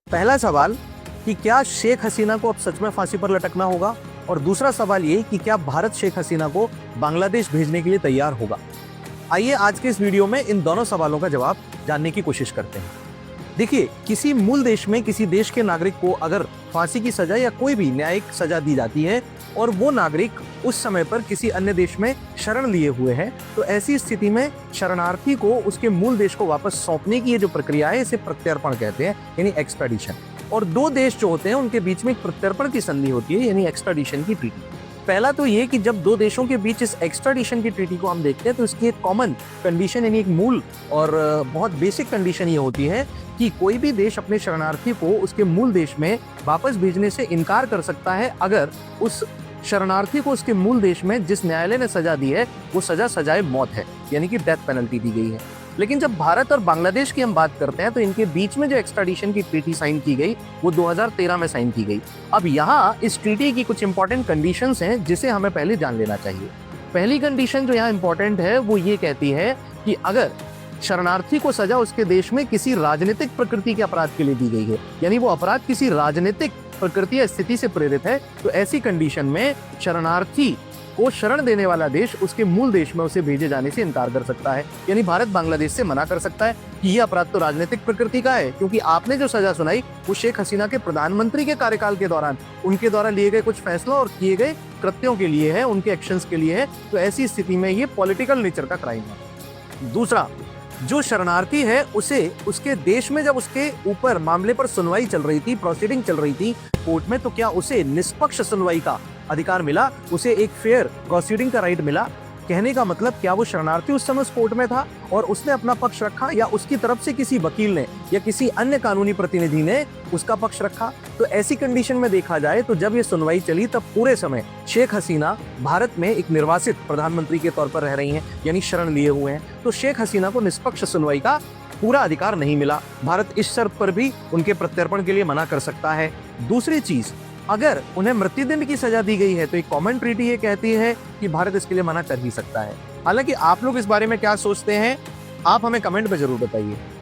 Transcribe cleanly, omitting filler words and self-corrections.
पहला सवाल कि क्या शेख हसीना को अब सच में फांसी पर लटकना होगा, और दूसरा सवाल ये कि क्या भारत शेख हसीना को बांग्लादेश भेजने के लिए तैयार होगा। आइए आज के इस वीडियो में इन दोनों सवालों का जवाब जानने की कोशिश करते हैं। देखिए, किसी मूल देश में किसी देश के नागरिक को अगर फांसी की सजा या कोई भी न्यायिक सजा दी जाती है और वो नागरिक उस समय पर किसी अन्य देश में शरण लिए हुए हैं, तो ऐसी स्थिति में शरणार्थी को उसके मूल देश को वापस सौंपने की ये जो प्रक्रिया है, इसे प्रत्यर्पण कहते हैं, यानी एक्सट्राडिशन। और दो देश जो होते हैं उनके बीच में एक प्रत्यर्पण की संधि होती है, यानी एक्सट्राडिशन की ट्रीटी। पहला तो ये कि जब दो देशों के बीच इस एक्सट्राडिशन की ट्रीटी को हम देखते हैं तो इसकी एक कॉमन कंडीशन, यानी एक मूल और बहुत बेसिक कंडीशन ये होती है कि कोई भी देश अपने शरणार्थी को उसके मूल देश में वापस भेजने से इनकार कर सकता है अगर उस शरणार्थी को उसके मूल देश में जिस न्यायालय ने सजा दी है वो सजाए मौत है, यानी कि डेथ पेनल्टी दी गई है। लेकिन जब भारत और बांग्लादेश की हम बात करते हैं तो इनके बीच में जो एक्सट्राडिशन की ट्रीटी साइन की गई वो 2013 में साइन की गई। अब यहाँ इस ट्रीटी की कुछ इंपॉर्टेंट कंडीशंस हैं जिसे हमें पहले जान लेना चाहिए। पहली कंडीशन जो यहाँ इंपॉर्टेंट है वो ये कहती है कि अगर शरणार्थी को सजा उसके देश में किसी राजनीतिक प्रकृति के अपराध के लिए दी गई है, यानी वो अपराध किसी राजनीतिक प्रकृति या स्थिति से प्रेरित है, तो ऐसी कंडीशन में शरणार्थी को शरण देने वाला देश उसके मूल देश में उसे भेजे जाने से इनकार कर सकता है। यानी भारत बांग्लादेश से मना कर सकता है कि यह अपराध तो राजनीतिक प्रकृति का है, क्योंकि आपने जो सजा सुनाई वो शेख हसीना के प्रधानमंत्री के कार्यकाल के दौरान उनके द्वारा लिए गए कुछ फैसलों और किए गए कृत्यों के लिए है, उनके एक्शंस के लिए है। तो ऐसी स्थिति में ये पॉलिटिकल नेचर का क्राइम है। दूसरा, जो शरणार्थी है उसे उसके देश में जब उसके ऊपर मामले पर सुनवाई चल रही थी, प्रोसीडिंग चल रही थी कोर्ट में, तो क्या उसे निष्पक्ष सुनवाई का अधिकार मिला, उसे एक फेयर प्रोसीडिंग का राइट मिला। कहने का मतलब क्या वो शरणार्थी उस समय उस कोर्ट में था और उसने अपना पक्ष रखा, या उसकी तरफ से किसी वकील ने या किसी अन्य कानूनी प्रतिनिधि ने उसका पक्ष रखा। तो ऐसी कंडीशन में देखा जाए तो जब ये सुनवाई चली तब पूरे समय शेख हसीना भारत में एक निर्वासित प्रधानमंत्री के तौर पर रह रही हैं, यानी शरण लिए हुए हैं। तो शेख हसीना को निष्पक्ष सुनवाई का पूरा अधिकार नहीं मिला। भारत इस शर्त पर भी उनके प्रत्यर्पण के लिए मना कर सकता है। दूसरी चीज, अगर उन्हें मृत्युदंड की सजा दी गई है तो एक कॉमन ट्रीटी ये कहती है कि भारत इसके लिए मना कर ही सकता है। हालांकि आप लोग इस बारे में क्या सोचते हैं, आप हमें कमेंट में जरूर बताइए।